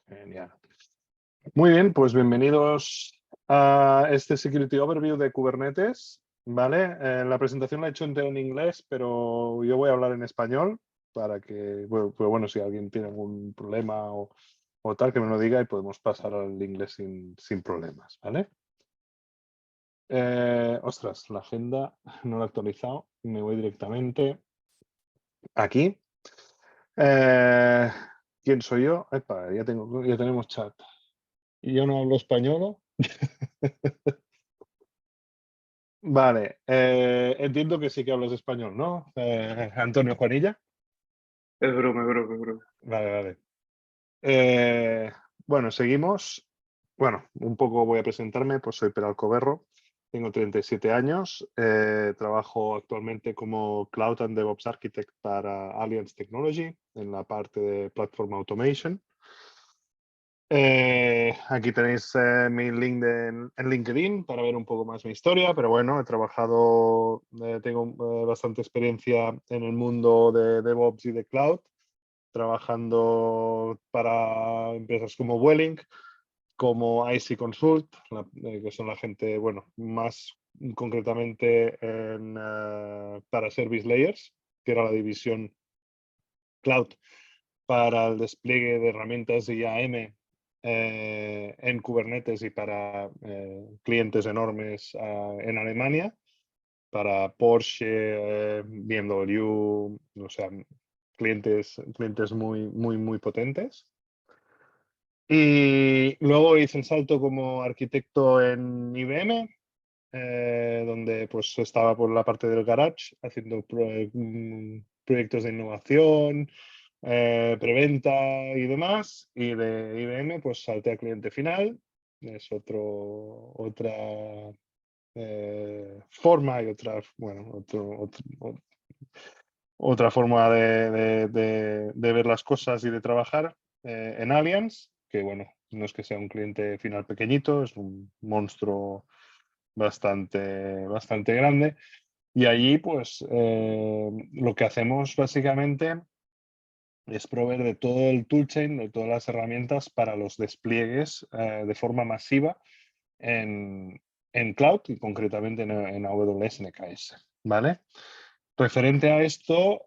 Genial. Muy bien, pues bienvenidos a este Security Overview de Kubernetes. ¿Vale? La presentación la he hecho entera en inglés, pero yo voy a hablar en español para que, bueno, si alguien tiene algún problema o tal, que me lo diga y podemos pasar al inglés sin problemas. ¿Vale? Ostras, la agenda no la he actualizado. Me voy directamente aquí. ¿Quién soy yo? Epa, ya tenemos chat. Y yo no hablo español. Vale, entiendo que sí que hablas español, ¿no? Antonio Juanilla. Es broma, es broma, es broma. Vale, vale. Bueno, seguimos. Bueno, un poco voy a presentarme, pues soy Peralco Berro, tengo 37 años, trabajo actualmente como Cloud and DevOps Architect para Allianz Technology en la parte de Platform Automation. Aquí tenéis mi link en LinkedIn para ver un poco más mi historia, pero bueno, he trabajado, tengo bastante experiencia en el mundo de DevOps y de Cloud, trabajando para empresas como Vueling, como IC Consult, que son la gente, bueno, más concretamente para Service Layers, que era la división Cloud para el despliegue de herramientas de IAM en Kubernetes y para clientes enormes en Alemania, para Porsche, BMW, o sea, clientes muy potentes. Y luego hice el salto como arquitecto en IBM, donde pues estaba por la parte del garage haciendo proyectos de innovación, preventa y demás, y de IBM pues salté a cliente final. Es otra forma y otra forma de ver las cosas y de trabajar en Allianz, que bueno, no es que sea un cliente final pequeñito, es un monstruo bastante grande. Y allí, pues, lo que hacemos básicamente es proveer de todo el toolchain, de todas las herramientas para los despliegues de forma masiva en cloud y concretamente en AWS NKS, ¿vale? Referente a esto,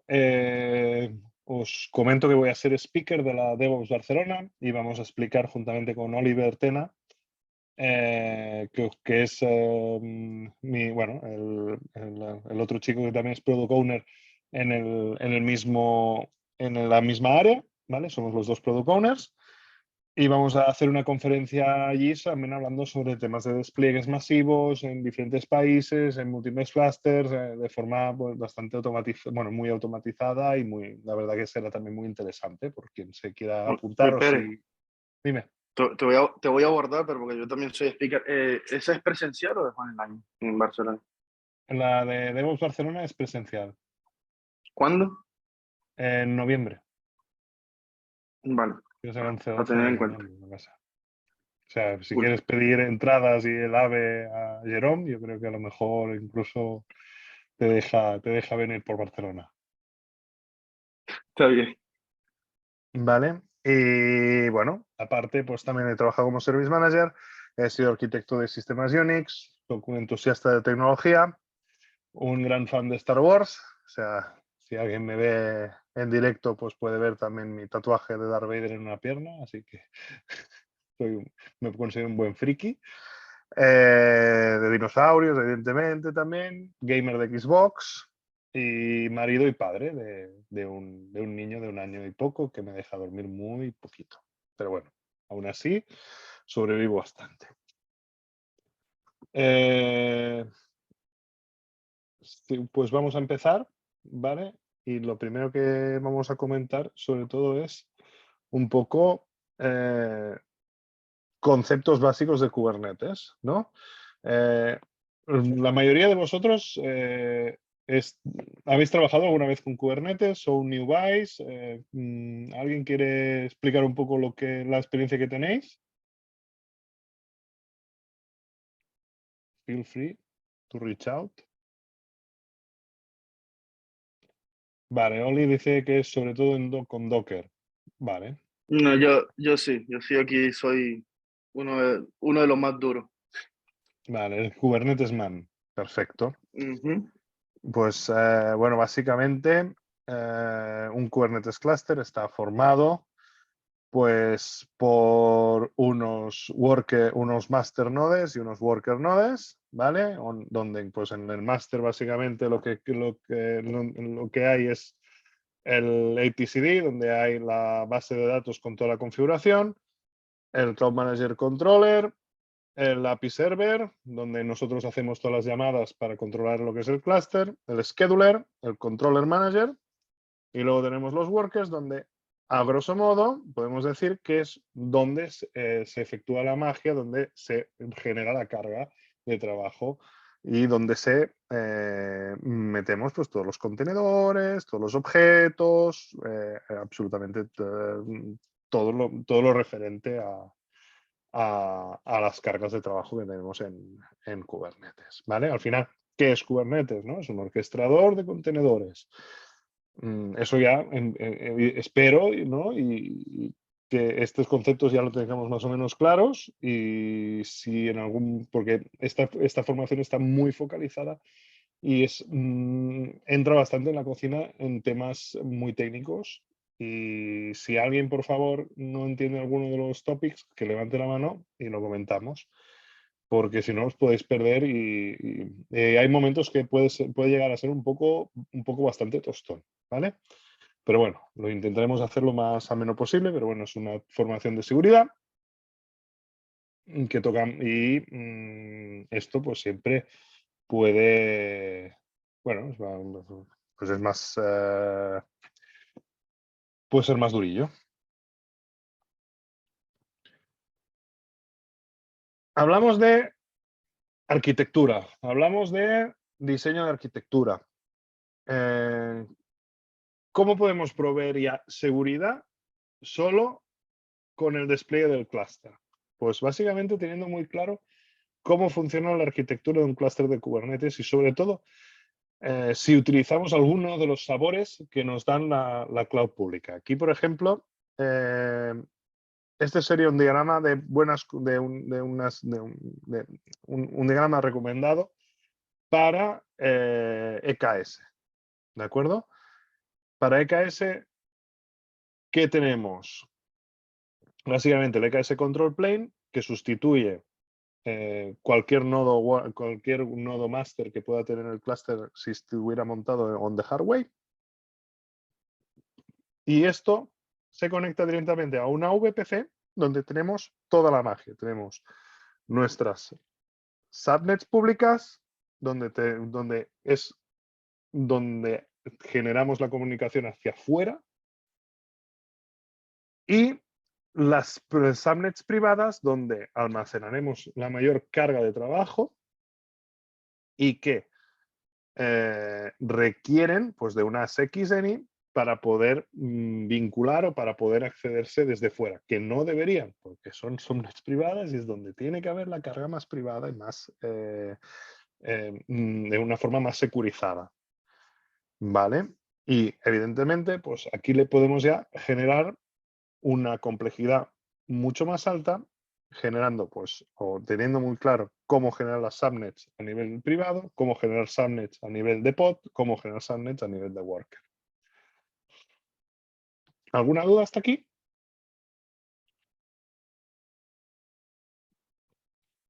os comento que voy a ser speaker de la DevOps Barcelona y vamos a explicar juntamente con Oliver Tena, que es bueno, el otro chico que también es Product Owner en la misma área, ¿vale? Somos los dos Product Owners. Y vamos a hacer una conferencia allí también hablando sobre temas de despliegues masivos en diferentes países, en múltiples clusters, de forma pues, bastante automatizada, bueno, muy automatizada y la verdad que será también muy interesante por quien se quiera apuntar o Pérez, si... Dime. te voy a abordar, pero porque yo también soy speaker. ¿Esa es presencial o es online en Barcelona? La de DevOps Barcelona es presencial, ¿Cuándo? en noviembre. Vale, Es el 11 a 12 tener de en cuenta. noviembre, me pasa. O sea, si Cool. quieres pedir entradas y el AVE a Jerome, yo creo que a lo mejor incluso te deja venir por Barcelona. Está bien. Vale. Y bueno, aparte, pues también he trabajado como Service Manager, he sido arquitecto de sistemas Unix, soy un entusiasta de tecnología, un gran fan de Star Wars. O sea, si alguien me ve en directo, pues puede ver también mi tatuaje de Darth Vader en una pierna, así que me considero un buen friki. De dinosaurios, evidentemente también, gamer de Xbox y marido y padre de un niño de 1 año y poco que me deja dormir muy poquito. Pero bueno, aún así sobrevivo bastante. Sí, pues vamos a empezar, ¿vale? Y lo primero que vamos a comentar sobre todo es un poco conceptos básicos de Kubernetes, ¿no? La mayoría de vosotros habéis trabajado alguna vez con Kubernetes o un newbies. ¿Alguien quiere explicar un poco la experiencia que tenéis? Feel free to reach out. Vale, Oli dice que es sobre todo con Docker. Vale. No, yo sí aquí soy uno de los más duros. Vale, el Kubernetes Man. Perfecto. Ujú. Pues bueno, básicamente un Kubernetes cluster está formado pues por unos master nodes y unos worker nodes, ¿vale? Donde pues en el master básicamente lo que hay es el ATCD, donde hay la base de datos con toda la configuración, el Cloud Manager Controller, el API Server, donde nosotros hacemos todas las llamadas para controlar lo que es el cluster, el Scheduler, el Controller Manager, y luego tenemos los workers, donde a grosso modo podemos decir que es donde se efectúa la magia, donde se genera la carga de trabajo y donde metemos pues, todos los contenedores, todos los objetos, absolutamente todo lo referente a las cargas de trabajo que tenemos en Kubernetes. ¿Vale? Al final, ¿qué es Kubernetes? ¿No? Es un orquestador de contenedores. Eso ya espero, ¿no? Y que estos conceptos ya lo tengamos más o menos claros y si en algún, porque esta formación está muy focalizada y entra bastante en la cocina en temas muy técnicos y si alguien por favor no entiende alguno de los topics, que levante la mano y lo comentamos porque si no os podéis perder y hay momentos que puede llegar a ser un poco bastante tostón, ¿vale? Pero bueno, lo intentaremos hacer lo más ameno posible, pero bueno, es una formación de seguridad que toca y esto pues siempre puede, bueno, pues es más, puede ser más durillo. Hablamos de arquitectura, hablamos de diseño de arquitectura. Eh, ¿Cómo podemos proveer ya seguridad solo con el despliegue del clúster? Pues básicamente teniendo muy claro cómo funciona la arquitectura de un clúster de Kubernetes y sobre todo si utilizamos alguno de los sabores que nos dan la cloud pública. Aquí, por ejemplo, este sería un diagrama de un diagrama recomendado para EKS. ¿De acuerdo? Para EKS, ¿qué tenemos? Básicamente el EKS Control Plane, que sustituye cualquier nodo master que pueda tener el clúster si estuviera montado on the hardware. Y esto se conecta directamente a una VPC donde tenemos toda la magia. Tenemos nuestras subnets públicas, donde generamos la comunicación hacia afuera, y las subnets privadas, donde almacenaremos la mayor carga de trabajo y que requieren pues, de unas XNI para poder vincular o para poder accederse desde fuera, que no deberían, porque son subnets privadas y es donde tiene que haber la carga más privada y más de una forma más securizada. ¿Vale? Y evidentemente, pues aquí le podemos ya generar una complejidad mucho más alta, generando, pues, o teniendo muy claro cómo generar las subnets a nivel privado, cómo generar subnets a nivel de pod, cómo generar subnets a nivel de worker. ¿Alguna duda hasta aquí?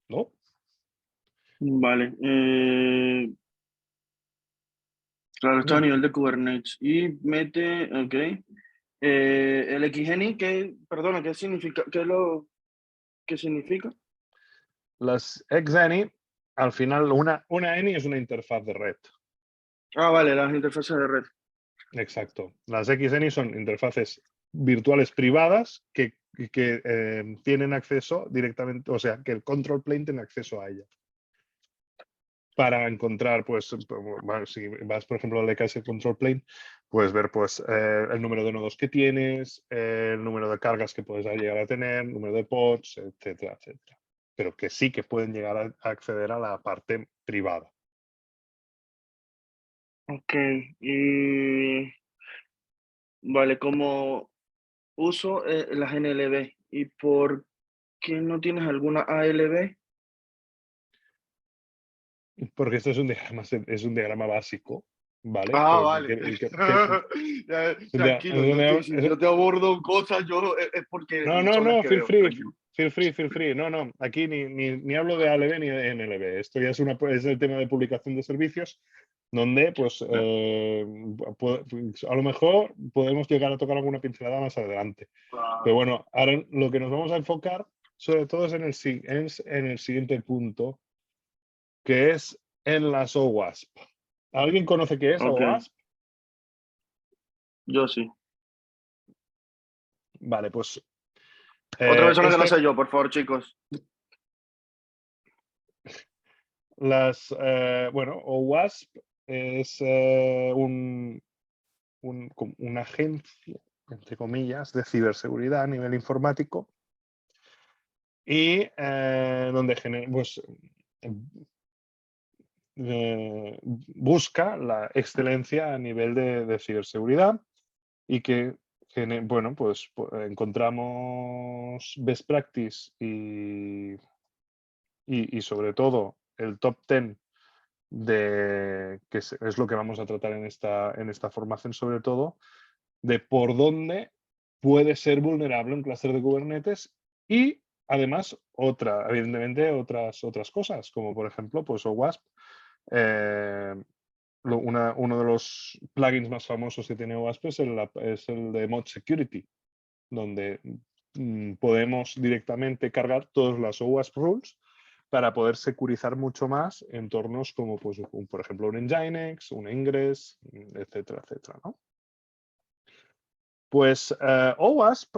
¿No? Vale. Claro, esto a Bien. nivel de Kubernetes. Y mete, ok. El XGeni, perdona, ¿qué significa? ¿Qué significa? Las XNI, al final, una ENI es una interfaz de red. Ah, vale, las interfaces de red. Exacto. Las XNI son interfaces virtuales privadas que tienen acceso directamente, o sea, que el control plane tiene acceso a ellas. Para encontrar, pues, si vas, por ejemplo, al EKS Control Plane, puedes ver, pues, el número de nodos que tienes, el número de cargas que puedes llegar a tener, el número de pods, etcétera, etcétera. Pero que sí que pueden llegar a acceder a la parte privada. Ok. Y vale, uso las NLB. ¿Y por qué no tienes alguna ALB? Porque esto es un diagrama básico, ¿vale? Ah, vale. Ya, tranquilo, si yo te abordo cosas, es porque No, no, son las no, que veo, tranquilo. feel free. No, no, aquí ni hablo de ALB ni de NLB. Esto ya es el tema de publicación de servicios, donde pues a lo mejor podemos llegar a tocar alguna pincelada más adelante. Pero Ah, bueno, ahora lo que nos vamos a enfocar sobre todo es en el siguiente punto, que es en las OWASP. ¿Alguien conoce qué es ok, OWASP? yo sí. Vale, pues Otra persona que no esta, sé yo, por favor, chicos. bueno, OWASP es una agencia, entre comillas, de ciberseguridad a nivel informático y donde pues, busca la excelencia a nivel de ciberseguridad y que, bueno, pues encontramos best practice y sobre todo el top 10 que es lo que vamos a tratar en esta formación sobre todo, de por dónde puede ser vulnerable un clúster de Kubernetes y además evidentemente otras cosas, como por ejemplo pues OWASP. eh, uno de los plugins más famosos que tiene OWASP es el de Mod Security, donde podemos directamente cargar todas las OWASP rules para poder securizar mucho más entornos como, pues, por ejemplo, un Nginx, un Ingress, etcétera, etcétera, ¿no? Pues OWASP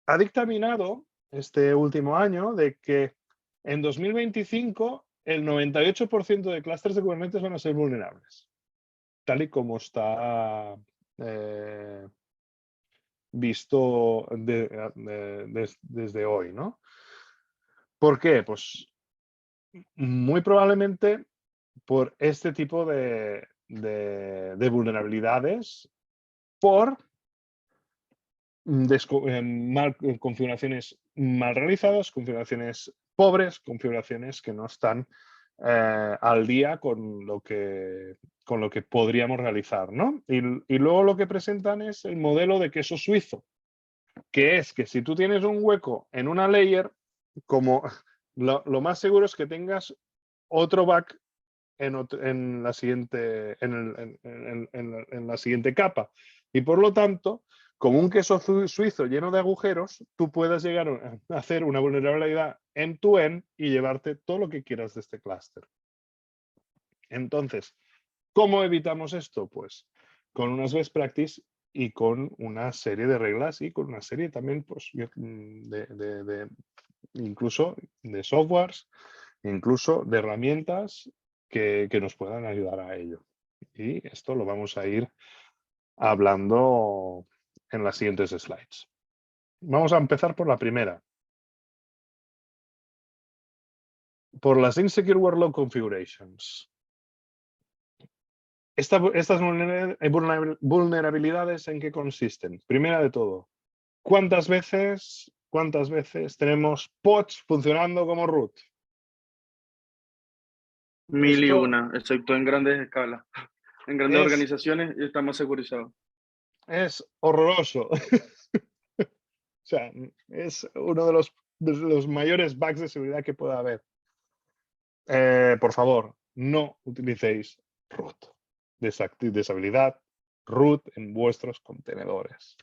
ha dictaminado este último año de que en 2025 el 98% de clústeres de Kubernetes van a ser vulnerables, tal y como está eh, visto desde hoy, ¿no? ¿Por qué? Pues muy probablemente por este tipo de vulnerabilidades, por configuraciones mal realizadas, configuraciones pobres, configuraciones que no están al día con lo que podríamos realizar, ¿no? Y luego lo que presentan es el modelo de queso suizo, que es que si tú tienes un hueco en una layer, como lo más seguro es que tengas otro back en la siguiente, en la siguiente capa. Y por lo tanto, como un queso suizo lleno de agujeros, tú puedes llegar a hacer una vulnerabilidad end-to-end y llevarte todo lo que quieras de este clúster. Entonces, ¿cómo evitamos esto? Pues con unas best practice y con una serie de reglas y con una serie también pues, incluso de softwares, incluso de herramientas que nos puedan ayudar a ello. Y esto lo vamos a ir hablando en las siguientes slides. Vamos a empezar por la primera. Por las Insecure Workload Configurations. Estas vulnerabilidades, ¿en qué consisten? Primera de todo, ¿cuántas veces tenemos pods funcionando como root? Mil y Esto una, excepto en grandes escalas. En grandes es, organizaciones está más segurizado. es horroroso. O sea, es uno de los mayores bugs de seguridad que pueda haber. Por favor, no utilicéis root. Deshabilidad root en vuestros contenedores.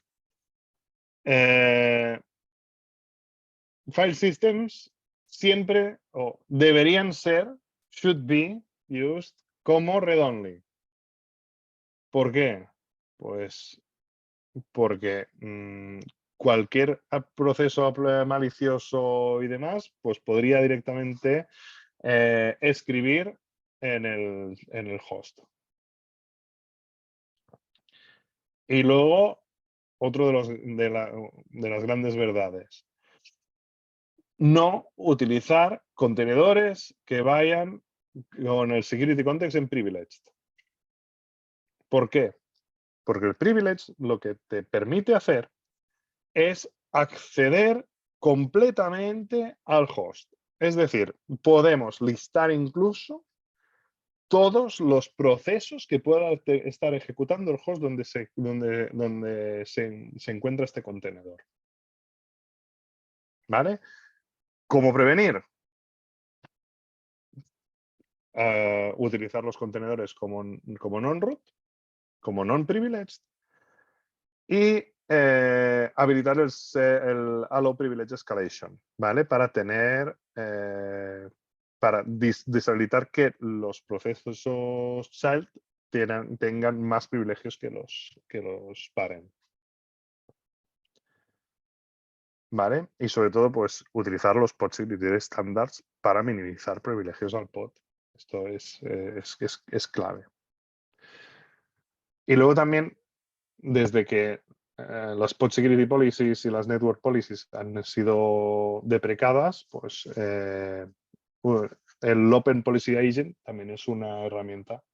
File systems siempre o deberían ser, should be used como read-only. ¿Por qué? Pues porque cualquier proceso malicioso y demás, pues podría directamente escribir en el host. Y luego, otro de las grandes verdades. No utilizar contenedores que vayan con el security context en privileged. ¿Por qué? Porque el privilege lo que te permite hacer es acceder completamente al host. Es decir, podemos listar incluso todos los procesos que pueda estar ejecutando el host donde se encuentra este contenedor. ¿Vale? ¿Cómo prevenir? Utilizar los contenedores como non-root, como non-privileged, y habilitar el Allow Privilege Escalation, ¿vale? Para tener, para deshabilitar que los procesos child tengan más privilegios que los parent. ¿Vale? Y sobre todo, pues, utilizar los pod security standards para minimizar privilegios al pod. Esto es clave. Y luego también, desde que las pod security policies y las network policies han sido deprecadas, pues el Open Policy Agent también es una herramienta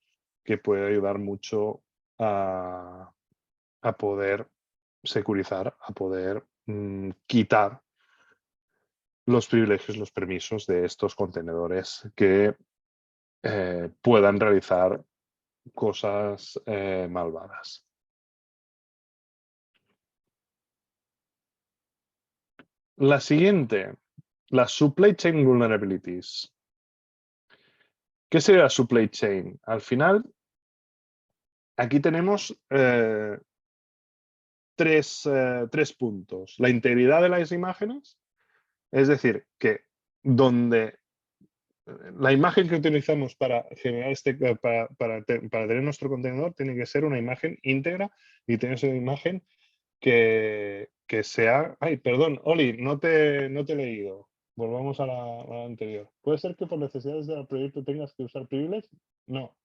que puede ayudar mucho a poder securizar, a poder quitar los privilegios, los permisos de estos contenedores que puedan realizar cosas malvadas. La siguiente, las supply chain vulnerabilities. ¿Qué sería supply chain? Al final, aquí tenemos tres puntos. La integridad de las imágenes, es decir, que donde la imagen que utilizamos para generar para tener nuestro contenedor tiene que ser una imagen íntegra y tener una imagen que sea... Ay, perdón, Oli, no te he leído. Volvamos a la anterior. ¿Puede ser que por necesidades del proyecto tengas que usar privilege? No.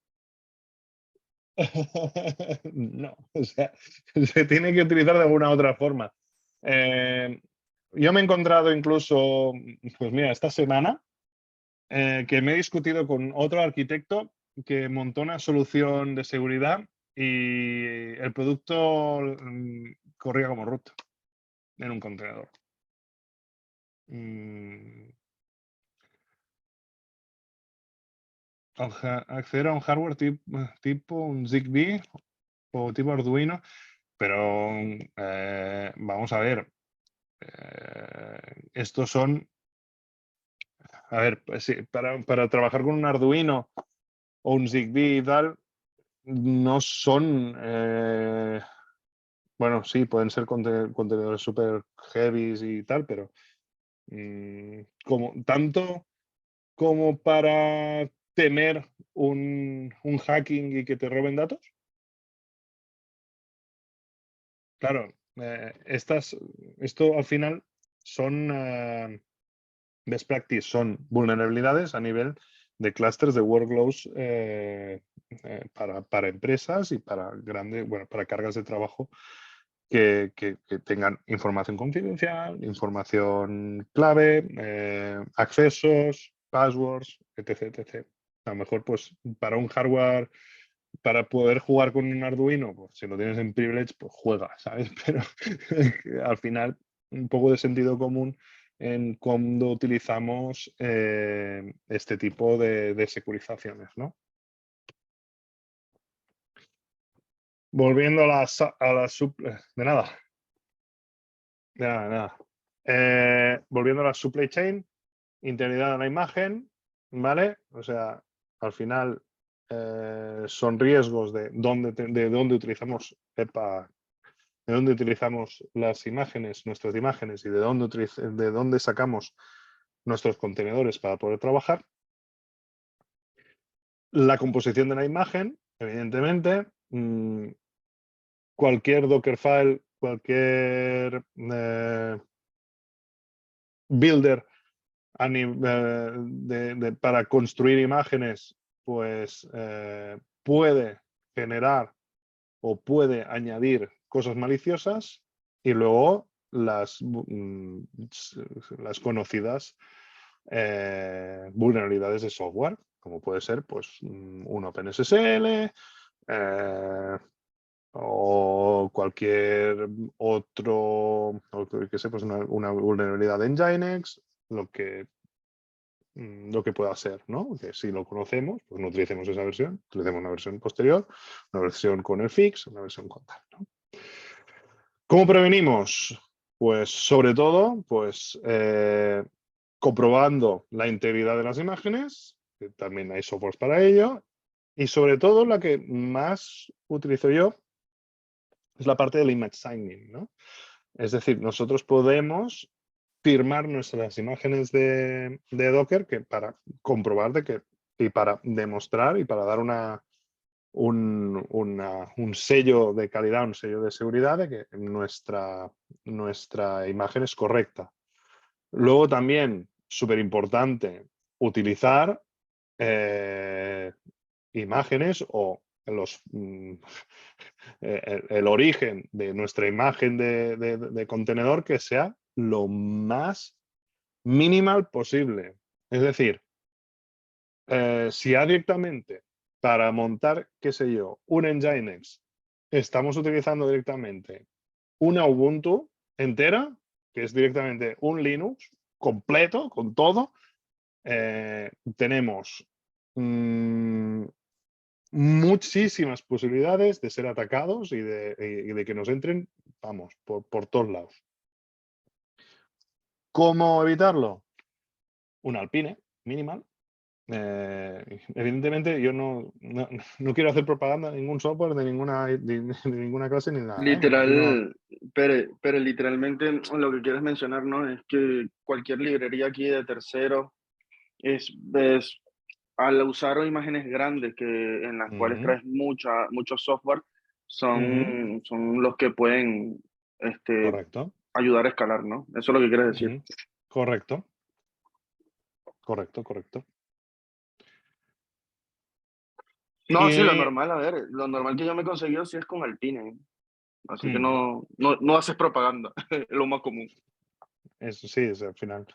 No, o sea, se tiene que utilizar de alguna otra forma. Yo me he encontrado incluso, pues mira, esta semana, que me he discutido con otro arquitecto que montó una solución de seguridad y el producto corría como root en un contenedor. Acceder a un hardware tipo un ZigBee o tipo Arduino, pero vamos a ver, estos son, a ver, pues sí, para trabajar con un Arduino o un ZigBee y tal, no son, bueno, sí, pueden ser contenedores súper heavy y tal, pero como tanto como para temer un hacking y que te roben datos. Claro, esto al final son best practice, son vulnerabilidades a nivel de clusters de workloads para empresas y para para cargas de trabajo que tengan información confidencial, información clave, accesos, passwords, etc, etc. A lo mejor, pues, para un hardware, para poder jugar con un Arduino, pues si lo tienes en privilege, pues juega, ¿sabes? Pero al final, un poco de sentido común en cuando utilizamos este tipo de securizaciones, ¿no? Volviendo a las de nada. De nada, de nada. Volviendo a la supply chain, integridad de la imagen, ¿vale? O sea, al final son riesgos de dónde utilizamos EPA, de dónde utilizamos las imágenes, nuestras imágenes y de dónde sacamos nuestros contenedores para poder trabajar. La composición de la imagen, evidentemente, cualquier Dockerfile, cualquier builder para construir imágenes, pues puede generar o puede añadir cosas maliciosas y luego las conocidas vulnerabilidades de software, como puede ser pues un OpenSSL, o cualquier otro, o qué sé, pues una vulnerabilidad en Nginx, lo que pueda ser, ¿no? Que si lo conocemos, pues no utilicemos esa versión, utilicemos una versión posterior, una versión con el fix, una versión con tal, ¿no? ¿Cómo prevenimos? Pues sobre todo, pues comprobando la integridad de las imágenes, que también hay softwares para ello, y sobre todo la que más utilizo yo es la parte del image signing, ¿no? Es decir, nosotros podemos firmar nuestras imágenes de Docker para comprobar de que, y para demostrar y para dar un sello de calidad, un sello de seguridad de que nuestra imagen es correcta. Luego también, súper importante, utilizar imágenes o el origen de nuestra imagen de contenedor que sea lo más minimal posible. Es decir, si ya directamente para montar, qué sé yo, un Nginx, estamos utilizando directamente una Ubuntu entera, que es directamente un Linux completo, con todo, tenemos muchísimas posibilidades de ser atacados y de que nos entren, vamos, por todos lados. ¿Cómo evitarlo? Un Alpine minimal. Evidentemente yo no quiero hacer propaganda de ningún software, de ninguna clase ni nada, ¿eh? Aquí no. Literal, pero literalmente lo que quieres mencionar, ¿no? Es que cualquier librería aquí de terceros es al usar imágenes grandes en las cuales Ujú, traes mucho software, ujú, son los que pueden correcto. ayudar a escalar, ¿no? Eso es lo que quieres decir. Ujú, correcto, correcto, correcto. No, sí, lo Y normal, a ver, lo normal que yo me he conseguido sí es con Alpine, así que mm, no haces propaganda, es lo más común. eso sí, es al final.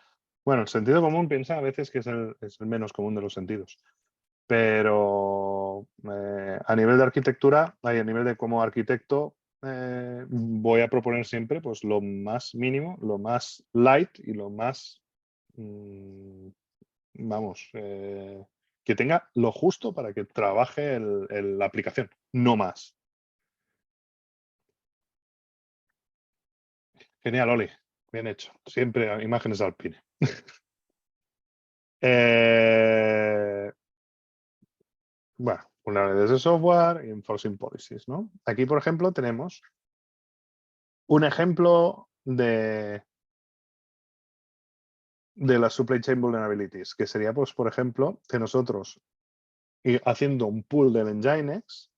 Bueno, el sentido común piensa a veces que es el menos común de los sentidos. Pero a nivel de arquitectura, a nivel de como arquitecto, voy a proponer siempre pues, lo más mínimo, lo más light y lo más, vamos, que tenga lo justo para que trabaje la aplicación, no más. Genial, Oli. Bien hecho. Siempre imágenes alpine. eh, bueno, vulnerabilidades de software y enforcing policies, ¿no? Aquí, por ejemplo, tenemos un ejemplo de las supply chain vulnerabilities, que sería, pues, por ejemplo, que nosotros, haciendo un pool del Nginx,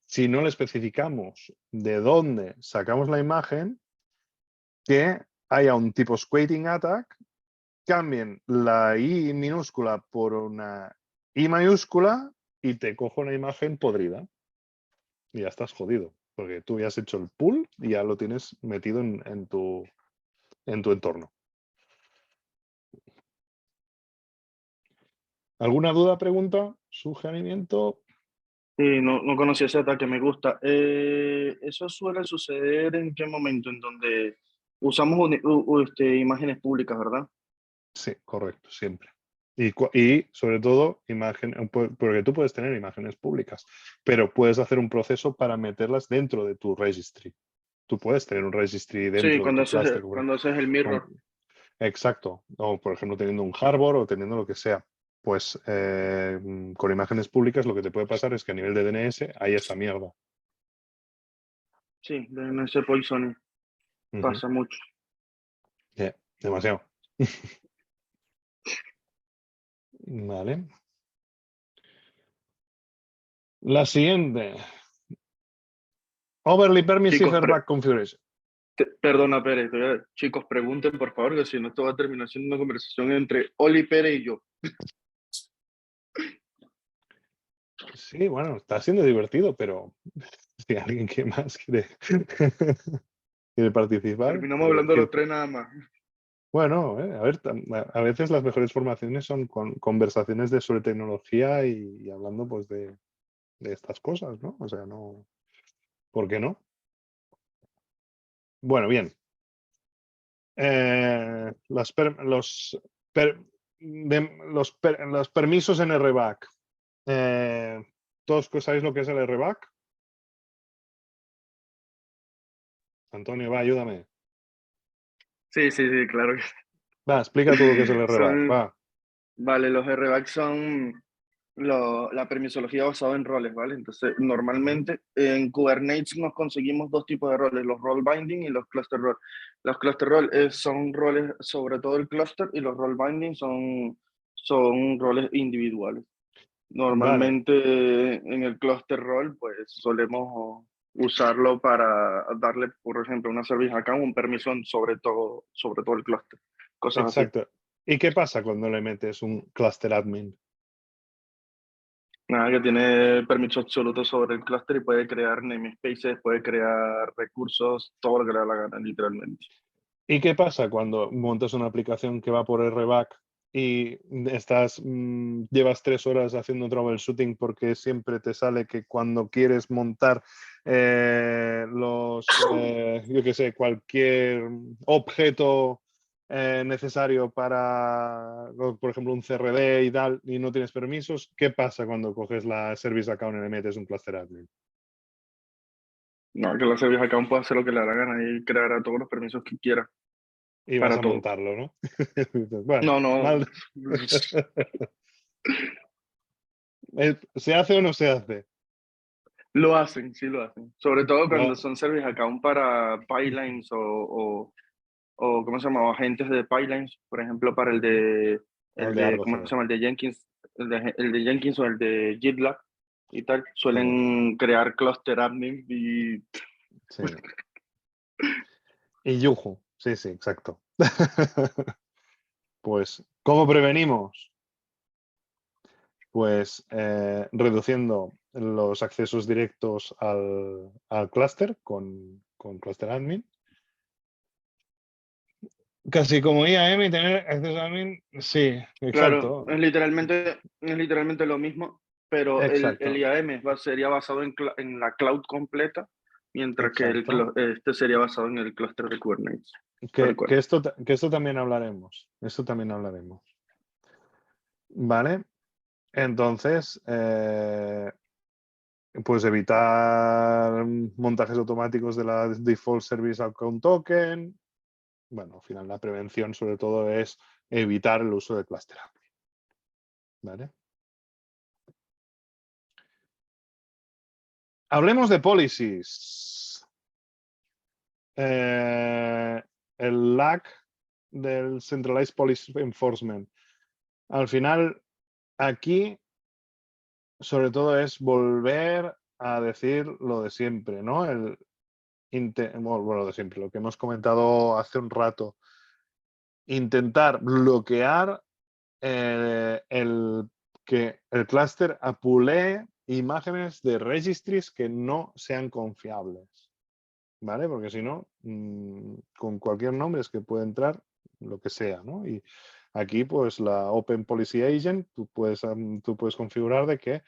si no le especificamos de dónde sacamos la imagen, que haya un tipo squating attack, cambien la I minúscula por una I mayúscula y te cojo una imagen podrida. Y ya estás jodido, porque tú ya has hecho el pool y ya lo tienes metido en tu entorno. ¿Alguna duda, pregunta, sugerimiento? Sí, no conocí ese ataque, me gusta. ¿Eso suele suceder en qué momento? En donde usamos imágenes públicas, ¿verdad? Sí, correcto, siempre. Y sobre todo, porque tú puedes tener imágenes públicas, pero puedes hacer un proceso para meterlas dentro de tu registry. Tú puedes tener un registry Sí, dentro de tu cluster. cuando haces el mirror. Exacto. O, por ejemplo, teniendo un harbor o teniendo lo que sea. Pues con imágenes públicas lo que te puede pasar es que a nivel de DNS hay esa mierda. Sí, en ese Poison Ujú. pasa mucho. Yeah, demasiado. Vale. La siguiente. Overly permissive Chicos, airbag configuration. perdona, Pérez. Chicos, pregunten por favor, que si no, esto va a terminar siendo una conversación entre Oli Pérez y yo. Sí, bueno, está siendo divertido, pero si alguien que más quiere participar, Terminamos pues hablando los decir. tres nada más. Bueno, a ver, a veces las mejores formaciones son con conversaciones sobre tecnología y hablando pues de estas cosas, ¿no? O sea, no. ¿Por qué no? Bueno, bien. Los permisos en RBAC. ¿Todos sabéis lo que es el RBAC? Antonio, va, ayúdame. Sí, sí, sí, claro que Va, explica tú lo que es el RBAC. son, Va. vale, los RBAC son la permisología basada en roles, ¿vale? Entonces, Ujú. normalmente en Kubernetes nos conseguimos dos tipos de roles, los role binding y los cluster role. Los cluster role son roles sobre todo el cluster y los role binding son roles individuales. Vale, Normalmente en el cluster role, pues solemos usarlo para darle, por ejemplo, una service account, un permiso sobre todo el cluster, cosas así. exacto. ¿Y qué pasa cuando le metes un cluster admin? Nada, que tiene permiso absoluto sobre el clúster y puede crear namespaces, puede crear recursos, todo lo que le da la gana, literalmente. ¿Y qué pasa cuando montas una aplicación que va por RBAC y llevas 3 horas haciendo troubleshooting porque siempre te sale que cuando quieres montar yo qué sé, cualquier objeto necesario para, por ejemplo, un CRD y tal, y no tienes permisos? ¿Qué pasa cuando coges la Service Account y le metes un cluster admin? No, que la service account puede hacer lo que le da la gana y creará todos los permisos que quiera Y vas para a todo. montarlo, ¿no? Dices, bueno, No, no, mal. ¿Se hace o no se hace? lo hacen, sí lo hacen. Sobre todo cuando No, son service account para pipelines o ¿cómo se llama? O agentes de pipelines, por ejemplo, para al de Argo ¿cómo se CD. llama? El de Jenkins, el de Jenkins o el de GitLab y tal, Sí, suelen crear cluster admin y sí. Y Yuju, sí, sí, exacto. Pues, ¿cómo prevenimos? Pues reduciendo los accesos directos al clúster con Cluster Admin. Casi como IAM y tener acceso a admin, sí, claro, exacto, es literalmente lo mismo, pero el exacto, IAM sería basado en la cloud completa, mientras que exacto. este sería basado en el clúster de Kubernetes, tal Que, cual. que esto, que esto también hablaremos. Esto también hablaremos. ¿Vale? Entonces, pues evitar montajes automáticos de la Default Service Account Token. Bueno, al final la prevención sobre todo es evitar el uso de cluster admin, ¿vale? Hablemos de policies. Eh, el lack del Centralized Policy Enforcement. Al final, aquí sobre todo es volver a decir lo de siempre, ¿no? Bueno, de siempre, lo que hemos comentado hace un rato. Intentar bloquear que el clúster apulee imágenes de registries que no sean confiables, ¿vale? Porque si no, con cualquier nombre es que puede entrar lo que sea, ¿no? Y aquí, pues la Open Policy Agent, tú puedes configurar de que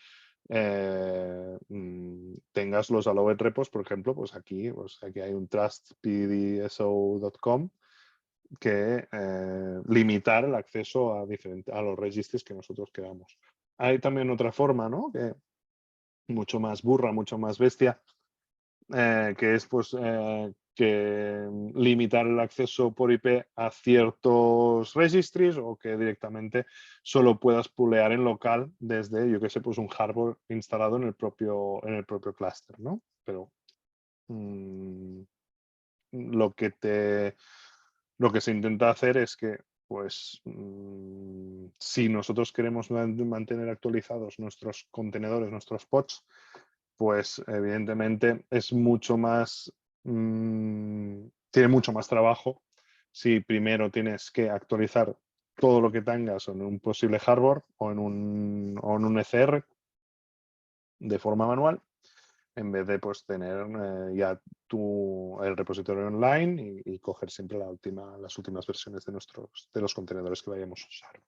tengas los allowed repos, por ejemplo, pues aquí hay un trustpdso.com que limitar el acceso a los registros que nosotros queramos. Hay también otra forma, ¿no? Que mucho más burra, mucho más bestia, que es pues que limitar el acceso por IP a ciertos registries o que directamente solo puedas pulear en local desde, yo que sé, pues un hardware instalado en el propio clúster, ¿no? Pero mmm, lo que te lo que se intenta hacer es que, pues, si nosotros queremos mantener actualizados nuestros contenedores, nuestros pods, pues evidentemente es mucho más, tiene mucho más trabajo si primero tienes que actualizar todo lo que tengas en un posible hardware o en un ECR de forma manual en vez de pues tener ya el repositorio online y coger siempre las últimas versiones de los contenedores que vayamos a usar.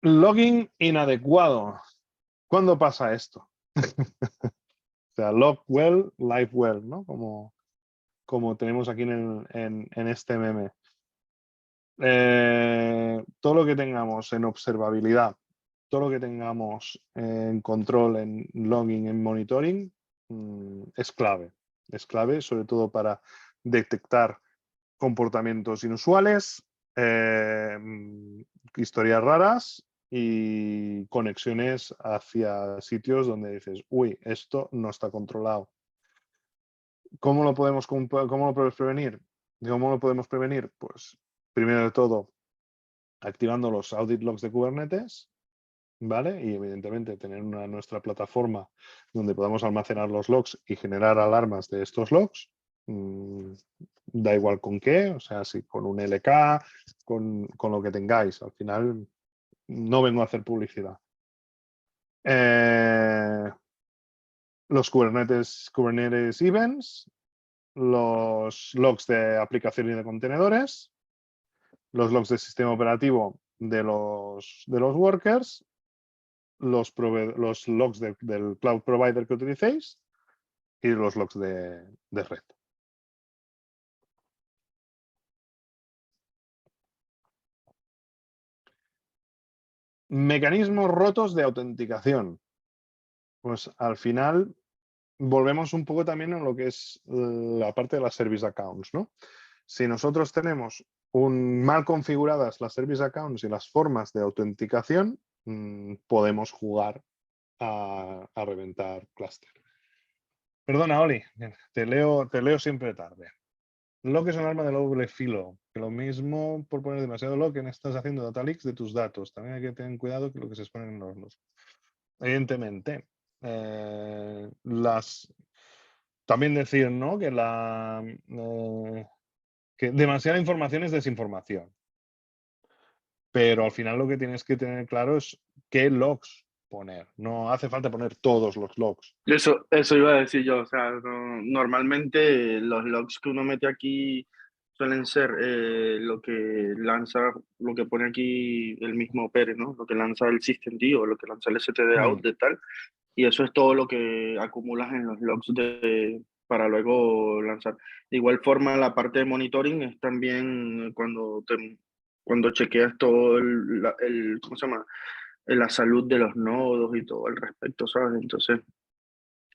Logging inadecuado. ¿Cuándo pasa esto? O sea, log well, live well, ¿no? Como tenemos aquí en este meme. Todo lo que tengamos en observabilidad, todo lo que tengamos en control, en logging, en monitoring, es clave. Es clave, sobre todo para detectar comportamientos inusuales, historias raras y conexiones hacia sitios donde dices, uy, esto no está controlado. ¿Cómo lo podemos prevenir? ¿Cómo lo podemos prevenir? Pues primero de todo, activando los audit logs de Kubernetes, ¿vale? Y evidentemente tener nuestra plataforma donde podamos almacenar los logs y generar alarmas de estos logs. Da igual con qué, o sea, si con un LK, con lo que tengáis. Al final no vengo a hacer publicidad. Los Kubernetes Events, los logs de aplicación y de contenedores, los logs del sistema operativo de los workers, los logs del cloud provider que utilicéis y los logs de red. Mecanismos rotos de autenticación. Pues al final volvemos un poco también en lo que es la parte de las service accounts, ¿no? Si nosotros tenemos mal configuradas las service accounts y las formas de autenticación, podemos jugar a reventar cluster. Perdona, Oli, te leo siempre tarde. Lock es un arma de doble filo, que lo mismo por poner demasiado lock en estás haciendo data leaks de tus datos. También hay que tener cuidado con lo que se exponen en los logs. Evidentemente, también decir, ¿no? Que demasiada información es desinformación. Pero al final lo que tienes que tener claro es qué logs poner. No hace falta poner todos los logs. Eso iba a decir yo, o sea, normalmente los logs que uno mete aquí suelen ser lo que lanza, lo que pone aquí el mismo Pérez, ¿no? Lo que lanza el systemd o lo que lanza el std out de tal, y eso es todo lo que acumulas en los logs para luego lanzar. De igual forma, la parte de monitoring es también cuando chequeas todo ¿cómo se llama? La salud de los nodos y todo al respecto, ¿sabes? Entonces,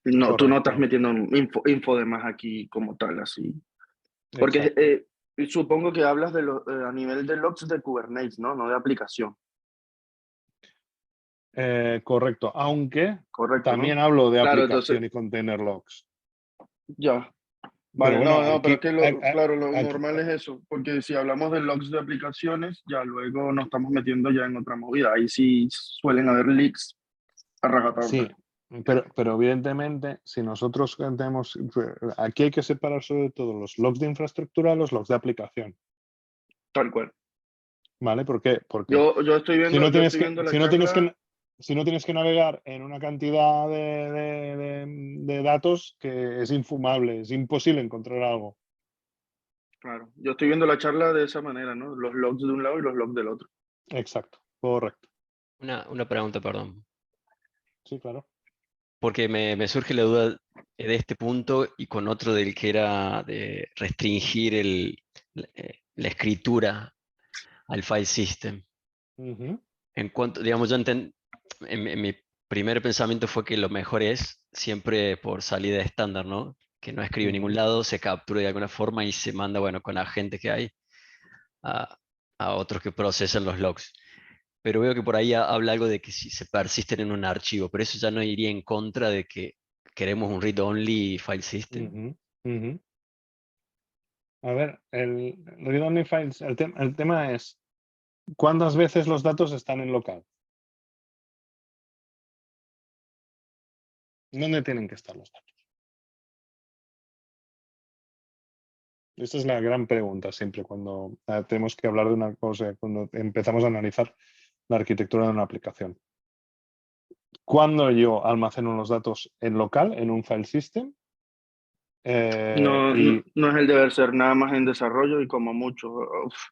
no, tú no estás Correcto. metiendo info de más aquí como tal, así. Porque Exacto. supongo que hablas a nivel de logs de Kubernetes, ¿no? No de aplicación. Correcto. Aunque Correcto, también ¿no? hablo de Claro, entonces, aplicación y container logs. ya. Pero Vale, bueno, no, pero es que aquí, claro, lo normal es eso, porque si hablamos de logs de aplicaciones, ya luego nos estamos metiendo ya en otra movida. Ahí sí suelen haber leaks a rajatabla. sí, pero evidentemente, si nosotros tenemos, aquí hay que separar sobre todo los logs de infraestructura de los logs de aplicación, Tal cual. ¿vale? ¿Por qué? Porque Yo estoy si viendo, no yo tienes estoy que, viendo la si no tienes charla. que, si no tienes que navegar en una cantidad de datos que es infumable, es imposible encontrar algo. Claro, yo estoy viendo la charla de esa manera, ¿no? Los logs de un lado y los logs del otro. Exacto, correcto. Una pregunta, perdón, Sí, claro. porque me surge la duda de este punto y con otro del que era de restringir la escritura al file system. Ujú, En cuanto, digamos, en mi primer pensamiento fue que lo mejor es siempre por salida estándar, ¿no? Que no escribe en ningún ujú. lado, se captura de alguna forma y se manda, bueno, con la gente que hay a, a otros que procesan los logs. Pero veo que por ahí habla algo de que si se persisten en un archivo, pero eso ya no iría en contra de que queremos un read-only file system. Ujú, ujú. A ver, el read-only files, el tema es cuántas veces los datos están en local. ¿Dónde tienen que estar los datos? Esa es la gran pregunta siempre cuando tenemos que hablar de una cosa, cuando empezamos a analizar la arquitectura de una aplicación. ¿Cuándo yo almaceno los datos en local, en un file system? No, no, Y no es el deber ser, nada más en desarrollo y como mucho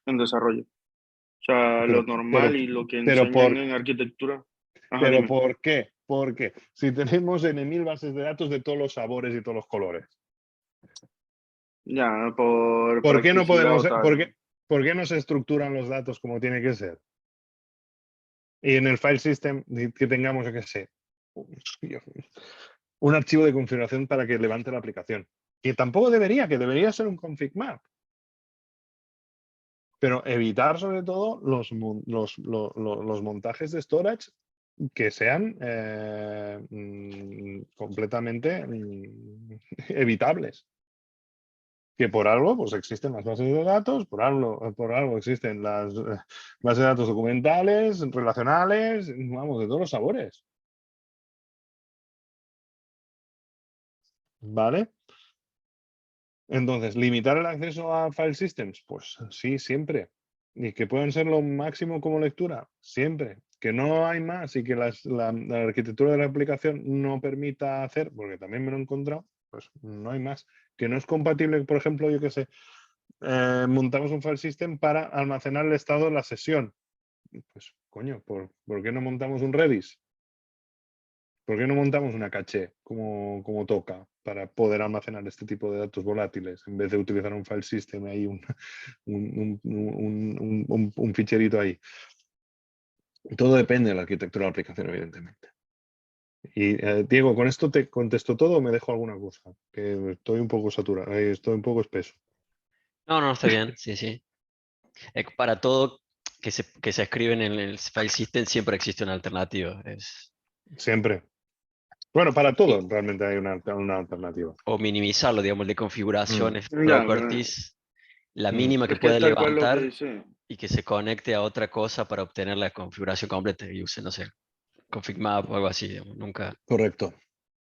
en desarrollo. O sea, lo normal y lo que enseñan en arquitectura. Ajá, pero dime. ¿por qué? Porque si tenemos N 1000 bases de datos de todos los sabores y todos los colores, Ya, por ¿por qué no practicidad podemos, o tal. por qué no se estructuran los datos como tiene que ser? Y en el file system que tengamos, yo qué sé, un archivo de configuración para que levante la aplicación. Que tampoco debería, que debería ser un config map. Pero evitar sobre todo los montajes de storage que sean completamente evitables. Que por algo pues existen las bases de datos, por algo existen las bases de datos documentales, relacionales, vamos, de todos los sabores. ¿Vale? Entonces, ¿limitar el acceso a file systems? Pues sí, siempre. ¿Y que pueden ser lo máximo como lectura? Siempre. Que no hay más y que la arquitectura de la aplicación no permita hacer, porque también me lo he encontrado, pues no hay más. Que no es compatible, por ejemplo, yo qué sé, montamos un file system para almacenar el estado de la sesión. Pues, coño, ¿por qué no montamos un Redis? ¿Por qué no montamos una caché como toca para poder almacenar este tipo de datos volátiles en vez de utilizar un file system ahí, un ficherito ahí? Todo depende de la arquitectura de la aplicación, evidentemente. Y Diego, ¿con esto te contesto todo o me dejo alguna cosa? Que estoy un poco saturado, estoy un poco espeso. No, no, está bien, sí, sí. Para todo que se escribe en el file system siempre existe una alternativa. Siempre. Bueno, para todo Y- realmente hay una alternativa. o minimizarlo, digamos, de Mm, configuraciones, Ya, properties, la mm, mínima que es que es puede tal cual lo que levantar dice. y que se conecte a otra cosa para obtener la configuración completa y use, no sé, config map o algo así, digamos. Nunca, correcto.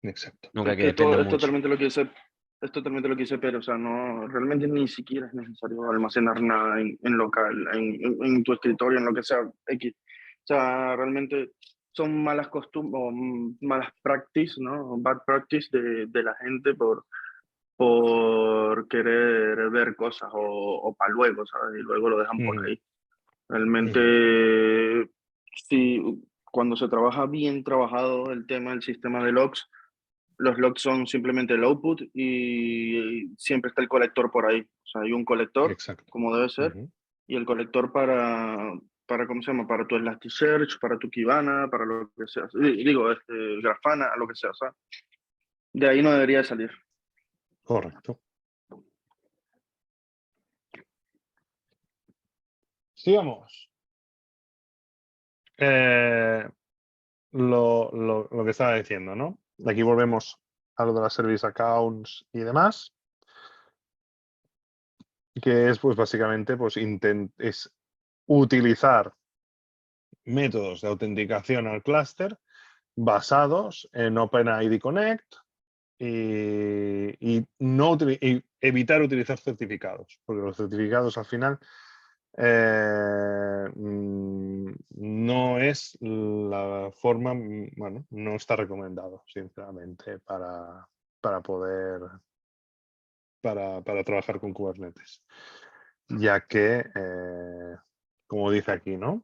Exacto. nunca Es que que dependa todo, es mucho. totalmente lo que dice, es totalmente lo que dice Pedro, o sea, no, realmente ni siquiera es necesario almacenar nada en local, en tu escritorio, en lo que sea, X. O sea, realmente son malas costumbres, o malas practice, ¿no? Bad practice de la gente por querer ver cosas o para luego, ¿sabes? Y luego lo dejan por Ujú, ahí. ujú. Realmente, sí, cuando se trabaja bien trabajado el tema del sistema de logs, los logs son simplemente el output y siempre está el colector por ahí. O sea, hay un colector, Exacto. como debe ser, Ujú. y el colector para ¿cómo se llama? Para tu Elasticsearch, para tu Kibana, para lo que sea. Digo, Grafana, lo que sea. O sea, de ahí no debería salir. Correcto. Sigamos. Eh, lo que estaba diciendo, ¿no? Aquí volvemos a lo de las service accounts y demás, que es pues básicamente pues es utilizar métodos de autenticación al clúster basados en OpenID Connect y y evitar utilizar certificados, porque los certificados al final no es la forma, bueno, no está recomendado, sinceramente, para poder, para trabajar con Kubernetes, ya que, como dice aquí, ¿no?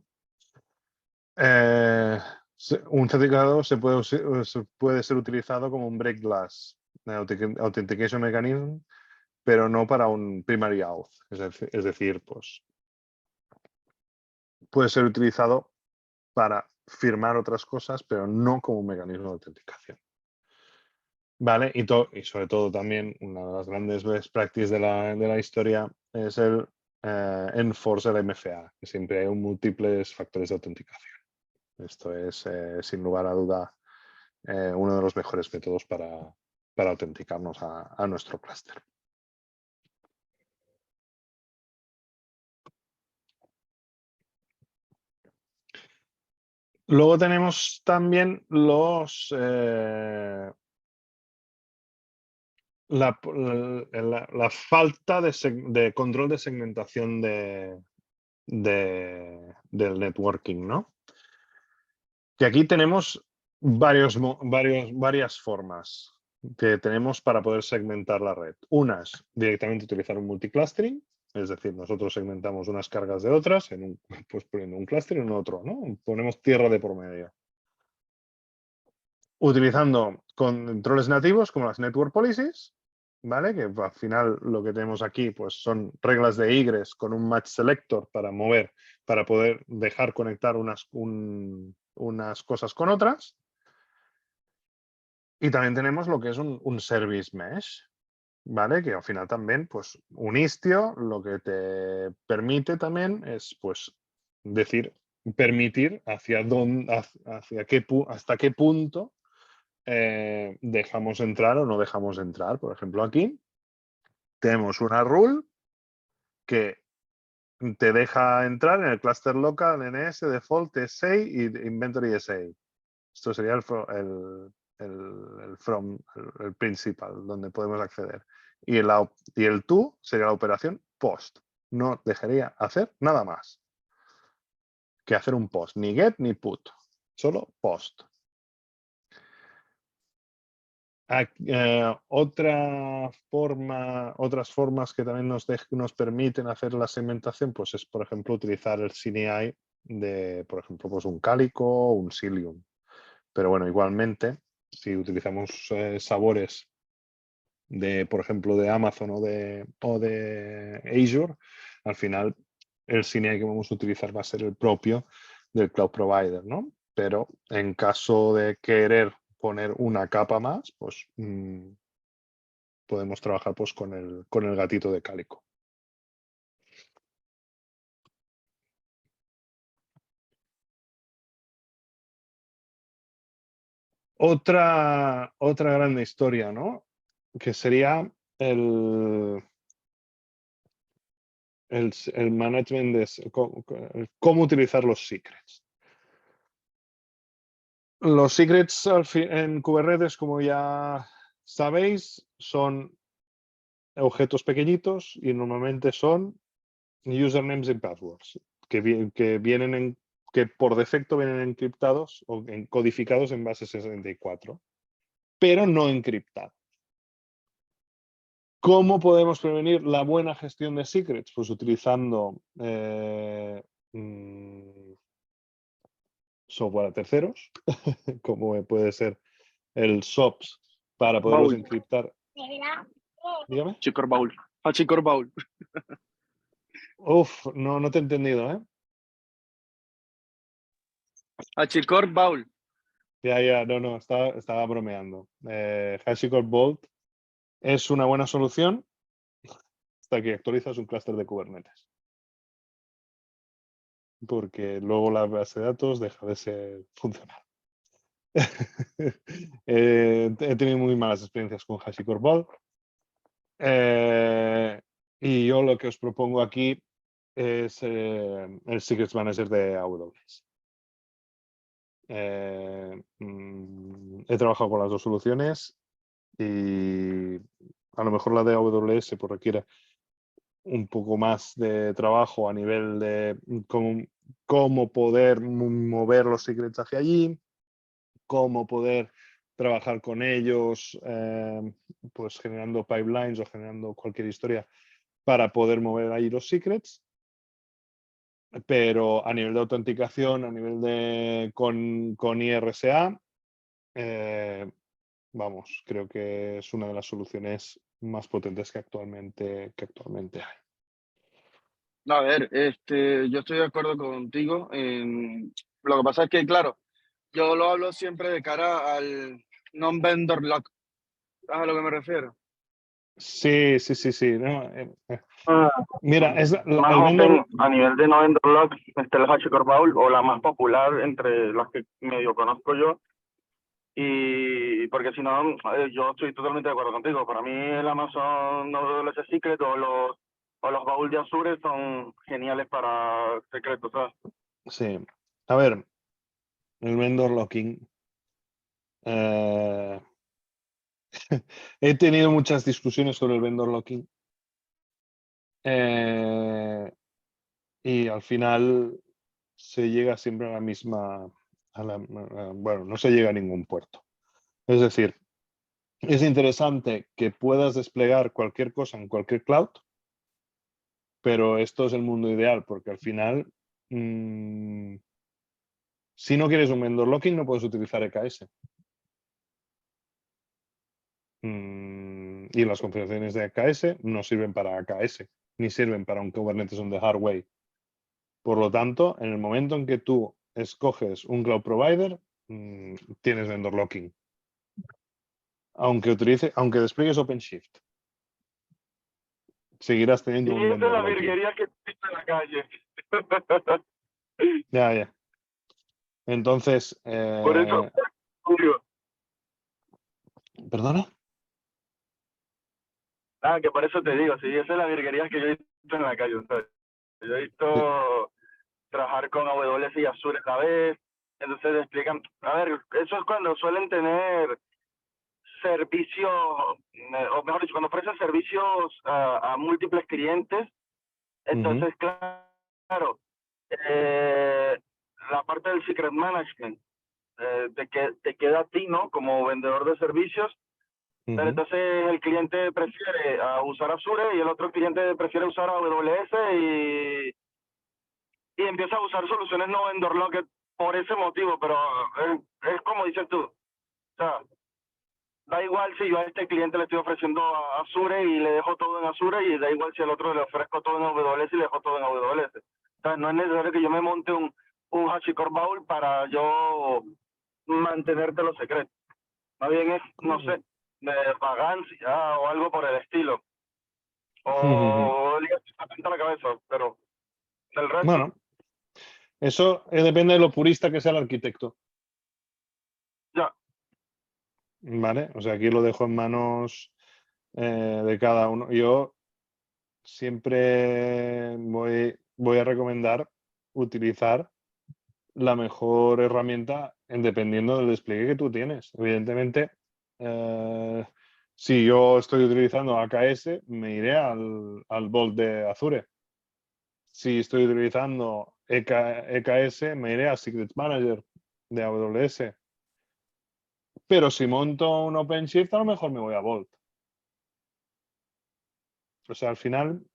Un certificado puede ser utilizado como un break glass authentication mechanism, pero no para un primary auth. Es decir, pues puede ser utilizado para firmar otras cosas, pero no como un mecanismo de autenticación. ¿Vale? Y sobre todo también una de las grandes best practices de la historia es el enforce el MFA, que siempre hay múltiples factores de autenticación. Esto es, sin lugar a duda, uno de los mejores métodos para autenticarnos a nuestro clúster. Luego tenemos también la falta de control de segmentación del networking, ¿no? Que aquí tenemos varias formas que tenemos para poder segmentar la red. Una es directamente utilizar un multiclustering, Es decir, nosotros segmentamos unas cargas de otras, pues poniendo un clúster y en otro, ¿no? Ponemos tierra de por medio. Utilizando controles nativos como las network policies, ¿vale? Que al final lo que tenemos aquí pues son reglas de egress con un match selector para mover, para poder dejar conectar unas cosas con otras. Y también tenemos lo que es un service mesh, ¿vale? Que al final también, pues un istio lo que te permite también es, pues, permitir hasta qué punto dejamos entrar o no dejamos entrar. Por ejemplo, aquí tenemos una rule que te deja entrar en el cluster local NS, default SA y inventory SA. Esto sería el principal, donde podemos acceder. Y el to sería la operación post. No dejaría hacer nada más que hacer un post. Ni get ni put. Solo post. Otras formas que también nos permiten hacer la segmentación, pues es, por ejemplo, utilizar el CNI de, por ejemplo, pues un Calico o un Cilium. Pero bueno, igualmente, si utilizamos sabores de, por ejemplo, de Amazon o de Azure, al final el CNI que vamos a utilizar va a ser el propio del cloud provider, ¿no? Pero en caso de querer poner una capa más, pues podemos trabajar pues con el gatito de Calico. Otra gran historia, ¿no? Que sería el management de cómo utilizar los secrets. Los secrets en Kubernetes, como ya sabéis, son objetos pequeñitos y normalmente son usernames y passwords, que por defecto vienen encriptados o codificados en base 64, pero no encriptados. ¿Cómo podemos prevenir la buena gestión de secrets? Pues utilizando software a terceros, como puede ser el SOPS, para poderlos Baul. encriptar. Dígame. Chicor Baul. Chicor Baul. Uf, no te he entendido, ¿eh? Chicor Baul. Ya, no, estaba bromeando. HashiCorp Vault es una buena solución hasta que actualizas un clúster de Kubernetes. Porque luego la base de datos deja de ser funcional. He tenido muy malas experiencias con HashiCorp Vault. Y yo lo que os propongo aquí es el Secrets Manager de AWS. He trabajado con las dos soluciones y a lo mejor la de AWS pues requiere un poco más de trabajo a nivel de cómo poder mover los secrets hacia allí, cómo poder trabajar con ellos, pues generando pipelines o generando cualquier historia para poder mover ahí los secrets. Pero a nivel de autenticación, a nivel de con IRSA, vamos, creo que es una de las soluciones más potentes que actualmente hay. A ver, yo estoy de acuerdo contigo. Lo que pasa es que, claro, yo lo hablo siempre de cara al non-vendor lock. ¿Sabes a lo que me refiero? Sí. No, mira, Más open a nivel de no vendor lock está el HashiCorp Vault, o la más popular entre las que medio conozco yo. Y porque si no, yo estoy totalmente de acuerdo contigo. Para mí el Amazon AWS Secret o los Vault de Azure son geniales para secretos, ¿sabes? Sí. A ver, el vendor locking. He tenido muchas discusiones sobre el vendor locking. Y al final se llega siempre a la misma, bueno, no se llega a ningún puerto. Es decir, es interesante que puedas desplegar cualquier cosa en cualquier cloud, pero esto es el mundo ideal, porque al final, si no quieres un vendor locking, no puedes utilizar EKS. Y las configuraciones de EKS no sirven para AKS, ni sirven para un Kubernetes on the hard way. Por lo tanto, en el momento en que tú escoges un cloud provider, tienes vendor locking. Aunque despliegues OpenShift, seguirás Y teniendo un esa es vendor la locking. virguería que existe en la calle. Ya. Entonces, Por eso, Julio, ¿perdona? que por eso te digo, sí, esa es la virguería que yo he visto en la calle. O sea, yo he visto trabajar con AWS y Azure a la vez, entonces le explican, a ver, eso es cuando suelen tener servicios, o mejor dicho, cuando ofrecen servicios a múltiples clientes, entonces, claro, la parte del secret management te queda a ti, ¿no? Como vendedor de servicios, pero entonces el cliente prefiere usar Azure y el otro cliente prefiere usar AWS y empieza a usar soluciones no vendor locked por ese motivo, pero es como dices tú, o sea, da igual si yo a este cliente le estoy ofreciendo a Azure y le dejo todo en Azure y da igual si al otro le ofrezco todo en AWS y le dejo todo en AWS. O sea, no es necesario que yo me monte un HashiCorp Bowl para yo mantenértelo secreto. Más bien es, no sé, de vagancia o algo por el estilo. O ligas a la cabeza, pero del resto. Bueno, eso depende de lo purista que sea el arquitecto. Ya. ¿Vale? O sea, aquí lo dejo en manos de cada uno. Yo siempre voy a recomendar utilizar la mejor herramienta dependiendo del despliegue que tú tienes. Evidentemente, si yo estoy utilizando AKS, me iré al Vault de Azure. Si estoy utilizando EKS, me iré a Secret Manager de AWS. Pero si monto un OpenShift, a lo mejor me voy a Vault. O sea, al final,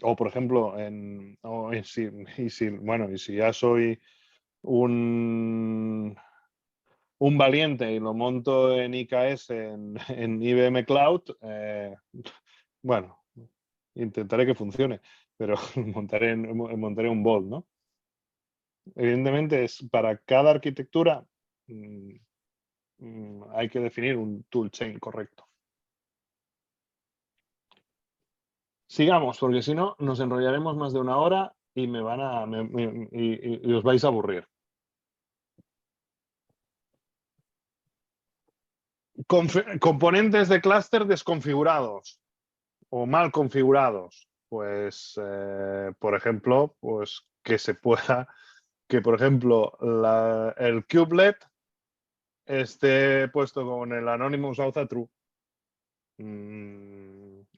o por ejemplo, y si ya soy un valiente y lo monto en IKS, en IBM Cloud, bueno, intentaré que funcione, pero montaré un Vault, ¿no? Evidentemente, para cada arquitectura hay que definir un toolchain correcto. Sigamos, porque si no, nos enrollaremos más de una hora y y os vais a aburrir. Componentes de clúster desconfigurados o mal configurados. Pues, por ejemplo, pues que por ejemplo, el kubelet esté puesto con el Anonymous Auth True.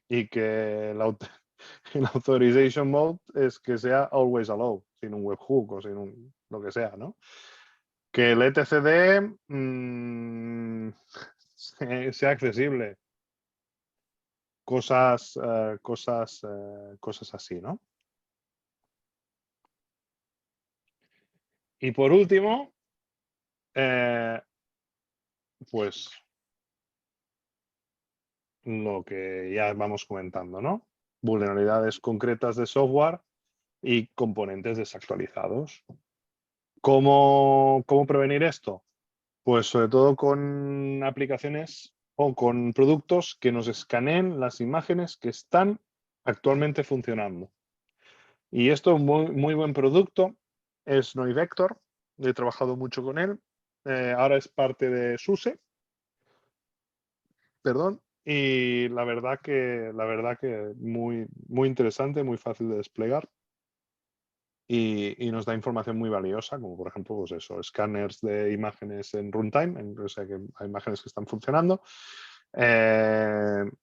Y que el authorization mode es que sea always allow, sin un webhook o sin lo que sea, ¿no? Que el etcd sea accesible. Cosas así, ¿no? Y por último, pues lo que ya vamos comentando, ¿no? Vulnerabilidades concretas de software y componentes desactualizados. ¿Cómo prevenir esto? Pues sobre todo con aplicaciones o con productos que nos escaneen las imágenes que están actualmente funcionando. Y esto es muy buen producto, es NoiVector, he trabajado mucho con él, ahora es parte de SUSE, perdón, y la verdad que muy interesante, muy fácil de desplegar y nos da información muy valiosa, como por ejemplo, pues eso, escáneres de imágenes en runtime, o sea que hay imágenes que están funcionando,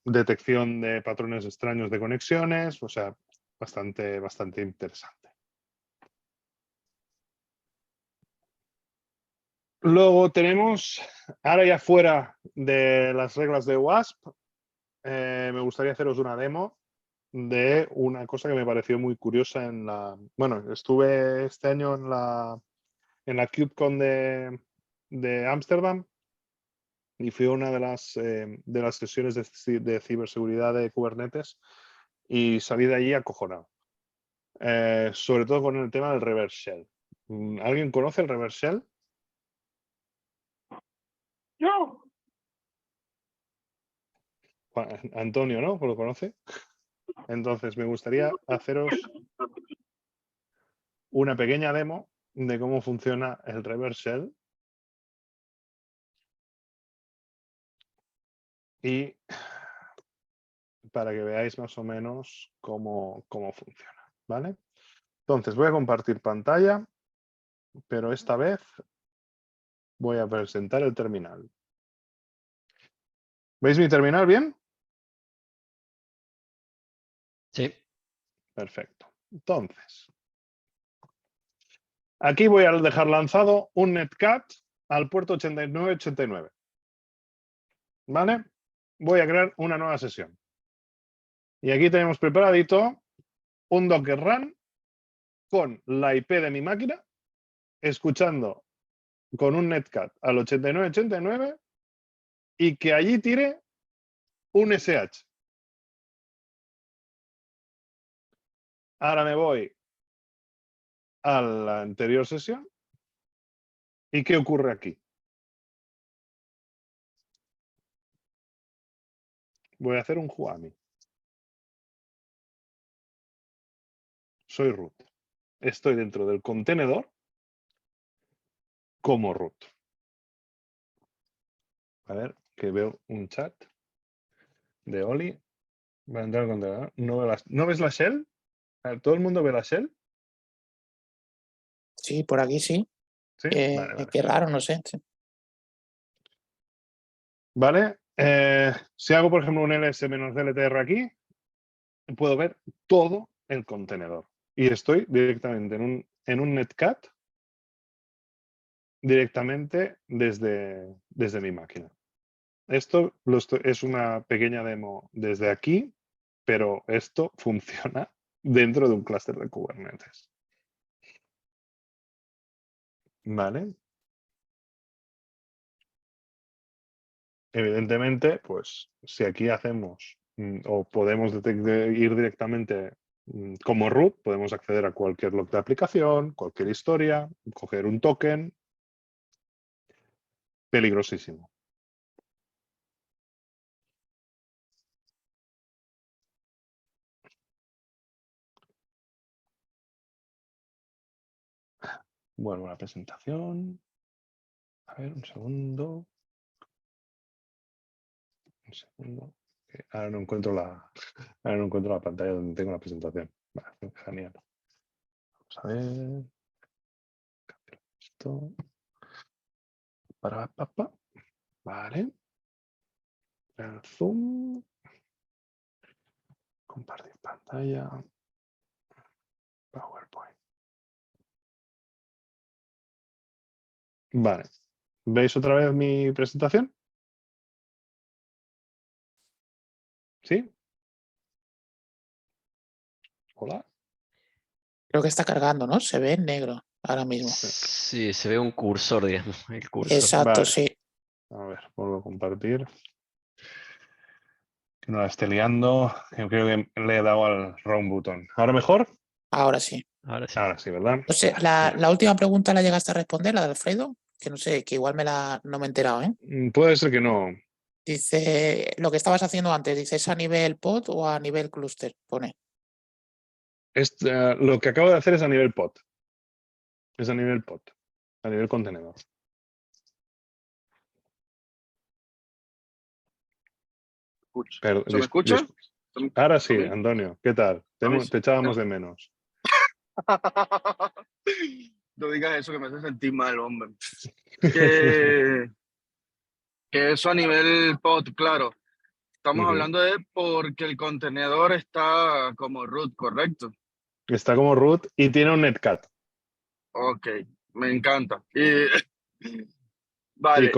detección de patrones extraños de conexiones, o sea, bastante interesante. Luego tenemos, ahora ya fuera de las reglas de WASP, me gustaría haceros una demo de una cosa que me pareció muy curiosa en la... Bueno, estuve este año en la KubeCon de Ámsterdam y fui a una de las sesiones de ciberseguridad de Kubernetes y salí de allí acojonado. Sobre todo con el tema del reverse shell. ¿Alguien conoce el reverse shell? Yo. Antonio, ¿no? ¿Lo conoce? Entonces, me gustaría haceros una pequeña demo de cómo funciona el reverse shell y para que veáis más o menos cómo funciona, ¿vale? Entonces, voy a compartir pantalla, pero esta vez voy a presentar el terminal. ¿Veis mi terminal bien? Sí. Perfecto. Entonces, aquí voy a dejar lanzado un netcat al puerto 8989. ¿Vale? Voy a crear una nueva sesión. Y aquí tenemos preparadito un Docker Run con la IP de mi máquina, escuchando con un netcat al 8989 y que allí tire un SH. Ahora me voy a la anterior sesión. ¿Y qué ocurre aquí? Voy a hacer un Juami. Soy root. Estoy dentro del contenedor como root. A ver, que veo un chat de Oli. Va a entrar al contenedor. ¿No ves la shell? A ver, ¿todo el mundo ve la shell? Sí, por aquí sí. Sí, vale. Qué raro, no sé. Sí. Vale. Si hago, por ejemplo, un ls-ltr aquí, puedo ver todo el contenedor. Y estoy directamente en un netcat, directamente desde mi máquina. Esto es una pequeña demo desde aquí, pero esto funciona dentro de un clúster de Kubernetes. ¿Vale? Evidentemente, pues si aquí hacemos o podemos ir directamente como root, podemos acceder a cualquier log de aplicación, cualquier historia, coger un token. Peligrosísimo. Vuelvo a la presentación. A ver, un segundo. Un segundo. Ahora no encuentro la pantalla donde tengo la presentación. Vale, genial. Vamos a ver. Esto. Para papá. Vale. El zoom. Compartir pantalla. PowerPoint. Vale. ¿Veis otra vez mi presentación? ¿Sí? Hola. Creo que está cargando, ¿no? Se ve en negro ahora mismo. Sí, se ve un cursor, digamos. El cursor. Exacto, Vale. sí. A ver, vuelvo a compartir. Que no la esté liando. Yo creo que le he dado al wrong button. ¿Ahora mejor? Ahora sí. Ahora sí. Ahora sí, ¿verdad? No sé, la última pregunta la llegaste a responder, la de Alfredo, que no sé, que igual no me he enterado, ¿eh? Puede ser que no. Dice, lo que estabas haciendo antes, dice, ¿es a nivel pod o a nivel clúster? Pone. Lo que acabo de hacer es a nivel pod. Es a nivel pod. A nivel contenedor. ¿Se me escucha? Ahora sí, Ok. Antonio. ¿Qué tal? A mí sí. Te echábamos de menos. No digas eso que me hace sentir mal, hombre. Que eso a nivel pod, claro. Estamos hablando de porque el contenedor está como root, ¿correcto? Está como root y tiene un netcat. Ok, me encanta. Vale,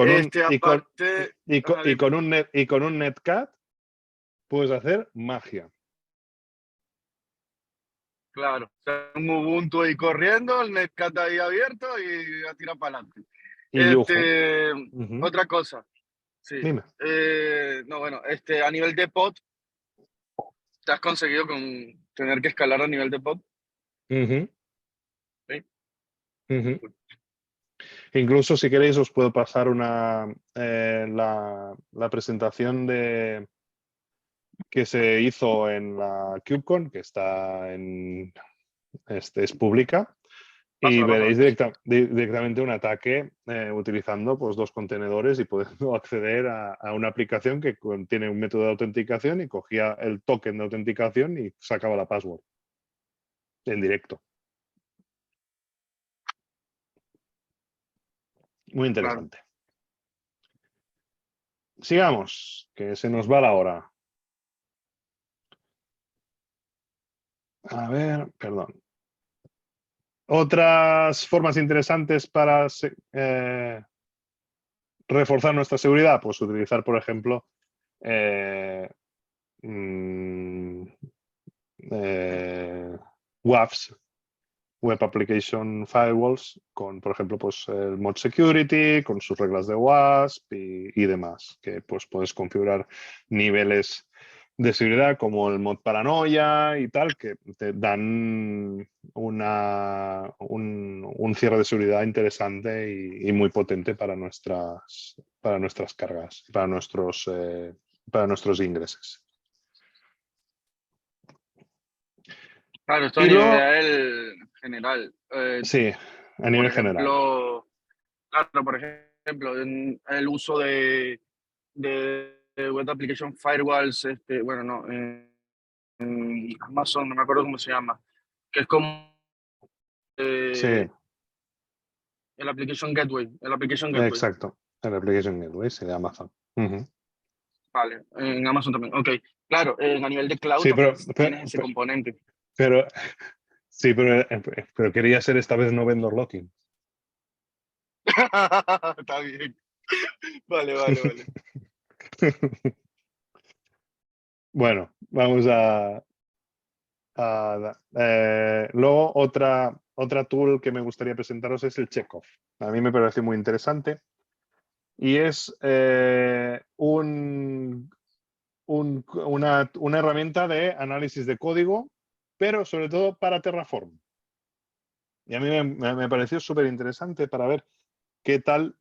aparte... Y con un netcat puedes hacer magia. Claro, o sea, un Ubuntu ahí corriendo, el Netcat ahí abierto y a tirar para adelante. Y lujo. Ujú. Otra cosa, sí. Dime. No, bueno, a nivel de pod, ¿te has conseguido con tener que escalar a nivel de pod? Ujú, Sí. ujú. Incluso si queréis os puedo pasar la presentación que se hizo en la KubeCon, que es pública, y Pásalo, veréis pásalo. directamente un ataque utilizando pues, 2 contenedores y pudiendo acceder a una aplicación que contiene un método de autenticación y cogía el token de autenticación y sacaba la password en directo. Muy Claro. interesante. Sigamos, que se nos va la hora. A ver, perdón. Otras formas interesantes para reforzar nuestra seguridad, pues utilizar, por ejemplo, mm, WAFs, Web Application Firewalls, con, por ejemplo, pues el Mod Security, con sus reglas de WASP y demás, que pues puedes configurar niveles de seguridad como el mod paranoia y tal, que te dan un cierre de seguridad interesante y muy potente para nuestras cargas, para nuestros ingresos. Claro, esto a Y luego, nivel general. sí, a Por nivel general. ejemplo, claro, por ejemplo, el uso de Web Application Firewalls, bueno, no, en Amazon, no me acuerdo cómo se llama, que es como Sí, el Application Gateway, exacto. El Application Gateway de Amazon. Ujú. vale, en Amazon también, ok. Claro, a nivel de cloud Sí, también tienes ese componente. pero, sí, pero quería ser esta vez no vendor locking. Está bien. Vale, vale, vale. Bueno, vamos luego otra tool que me gustaría presentaros es el Checkov. A mí me parece muy interesante y es una herramienta de análisis de código, pero sobre todo para Terraform. Y a mí me pareció súper interesante para ver qué tal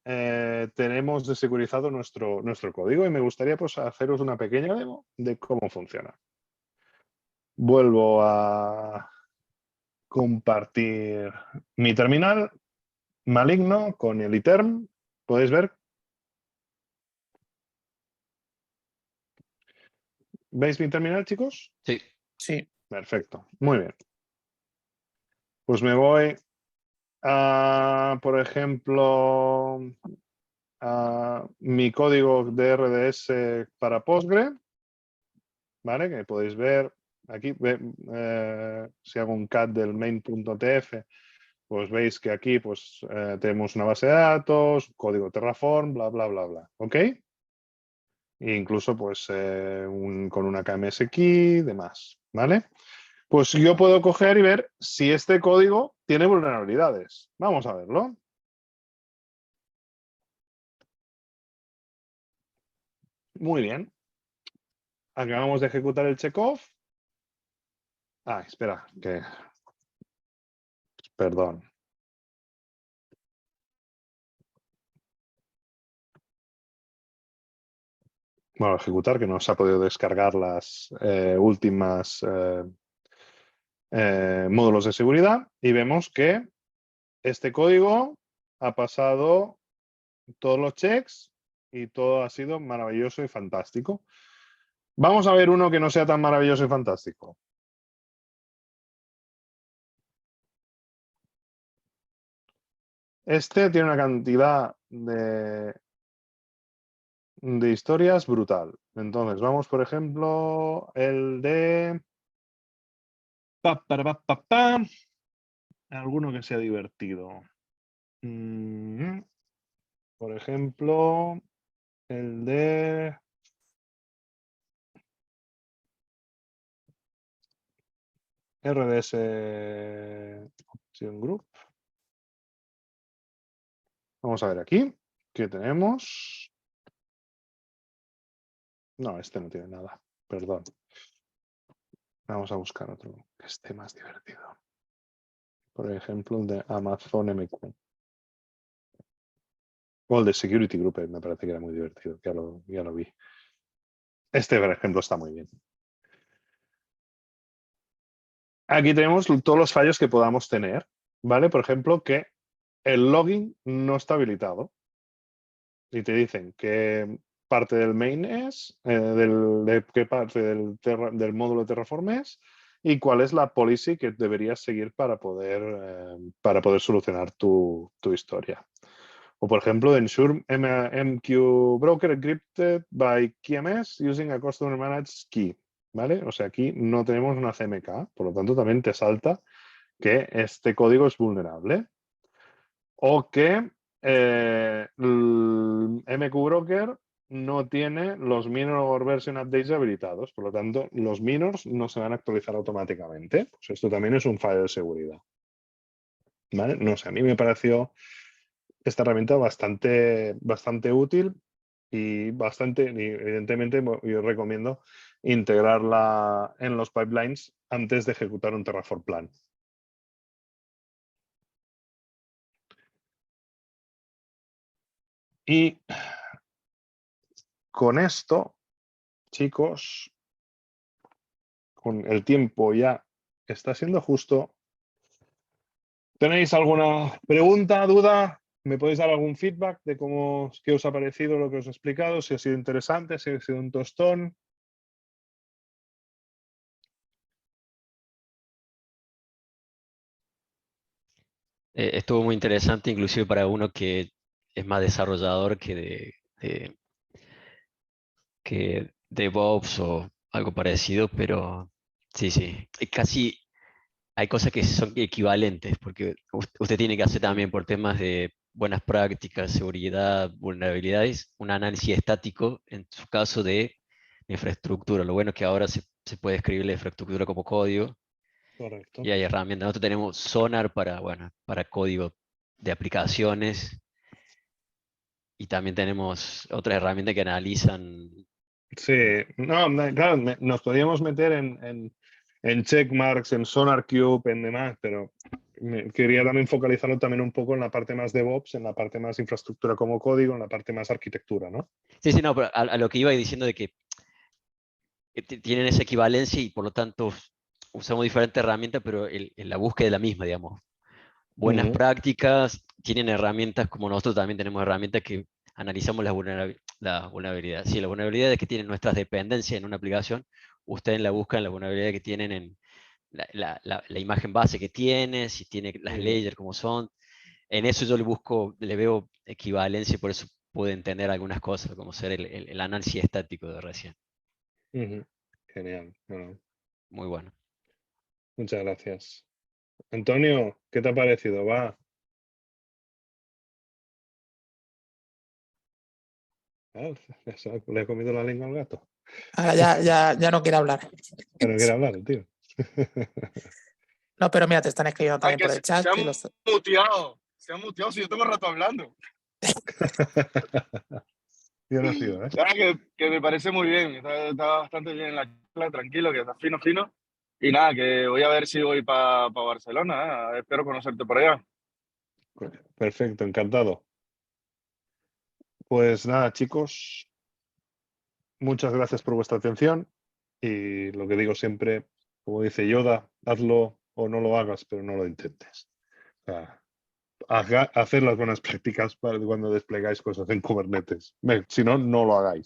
tenemos desecurizado nuestro código y me gustaría pues, haceros una pequeña demo de cómo funciona. Vuelvo a compartir mi terminal maligno con el iterm. ¿Podéis ver? ¿Veis mi terminal, chicos? Sí. Sí. Perfecto. Muy bien. Pues me voy a, por ejemplo, a mi código de RDS para Postgre, ¿vale? Que podéis ver aquí, si hago un cat del main.tf, pues veis que aquí pues, tenemos una base de datos, código Terraform, bla, bla, bla, bla. ¿Ok? E incluso pues, con una KMS key, demás. ¿Vale? Pues yo puedo coger y ver si este código tiene vulnerabilidades. Vamos a verlo. Muy bien. Acabamos de ejecutar el checkoff. Ah, espera, que... Perdón. Bueno, ejecutar, que no se ha podido descargar las últimas módulos de seguridad y vemos que este código ha pasado todos los checks y todo ha sido maravilloso y fantástico. Vamos a ver uno que no sea tan maravilloso y fantástico. Este tiene una cantidad de historias brutal. Entonces, vamos, por ejemplo, el de... Alguno que sea divertido. Por ejemplo, el de... RDS Option Group. Vamos a ver aquí. ¿Qué tenemos? No, este no tiene nada. Perdón. Vamos a buscar otro que esté más divertido. Por ejemplo, el de Amazon MQ. O el de Security Group, me parece que era muy divertido. Ya lo vi. Este, por ejemplo, está muy bien. Aquí tenemos todos los fallos que podamos tener, ¿vale? Por ejemplo, que el login no está habilitado. Y te dicen qué parte del main es, de qué parte del módulo de Terraform es y cuál es la policy que deberías seguir para poder solucionar tu historia. O, por ensure MQ broker encrypted by KMS using a customer managed key. ¿Vale? O sea, aquí no tenemos una CMK, por lo tanto también te salta que este código es vulnerable. O que MQ Broker no tiene los minor version updates habilitados, por lo tanto los minors no se van a actualizar automáticamente. Pues esto también es un fallo de seguridad. ¿Vale? No sé, a mí me pareció esta herramienta bastante útil y evidentemente yo recomiendo integrarla en los pipelines antes de ejecutar un Terraform plan. Y con esto, chicos, con el tiempo ya está siendo justo. ¿Tenéis alguna pregunta, duda? ¿Me podéis dar algún feedback de qué os ha parecido lo que os he explicado? Si ha sido interesante, si ha sido un tostón. Estuvo muy interesante, inclusive para uno que es más desarrollador que DevOps o algo parecido, pero sí, sí. Casi hay cosas que son equivalentes, porque usted tiene que hacer también por temas de buenas prácticas, seguridad, vulnerabilidades, un análisis estático, en su caso de infraestructura. Lo bueno es que ahora se puede escribir la infraestructura como código Correcto. y hay herramientas. Nosotros tenemos Sonar para código de aplicaciones y también tenemos otras herramientas que analizan. Sí, no, claro, nos podíamos meter en checkmarks, en SonarQube, en demás, pero quería también focalizarlo también un poco en la parte más DevOps, en la parte más infraestructura como código, en la parte más arquitectura, ¿no? Sí, sí, no, pero a lo que iba diciendo de que tienen esa equivalencia y por lo tanto usamos diferentes herramientas, pero en la búsqueda es la misma, digamos. Buenas prácticas, tienen herramientas como nosotros también tenemos herramientas que analizamos la vulnerabilidad. Si la vulnerabilidad es que tienen nuestras dependencias en una aplicación, ustedes la buscan la vulnerabilidad que tienen en la imagen base que tiene, si tiene las layers como son. En eso yo le veo equivalencia y por eso puedo entender algunas cosas, como ser el análisis estático de recién. Genial. Bueno, Muy bueno. muchas gracias. Antonio, ¿qué te ha parecido? Va. Le he comido la lengua al gato. Ahora ya no quiere hablar. Que no quiere hablar el tío. No, pero mira, te están escribiendo también por el chat. Se han muteado. Se han muteado si yo tengo rato hablando. Yo no sigo, ¿eh? Que me parece muy bien. Está bastante bien la charla, tranquilo, que está fino, fino. Y nada, que voy a ver si voy para Barcelona. Espero conocerte por allá. Perfecto, encantado. Pues nada, chicos, muchas gracias por vuestra atención y lo que digo siempre, como dice Yoda, hazlo o no lo hagas, pero no lo intentes. O sea, hacer las buenas prácticas para cuando desplegáis cosas en Kubernetes. Si no, no lo hagáis.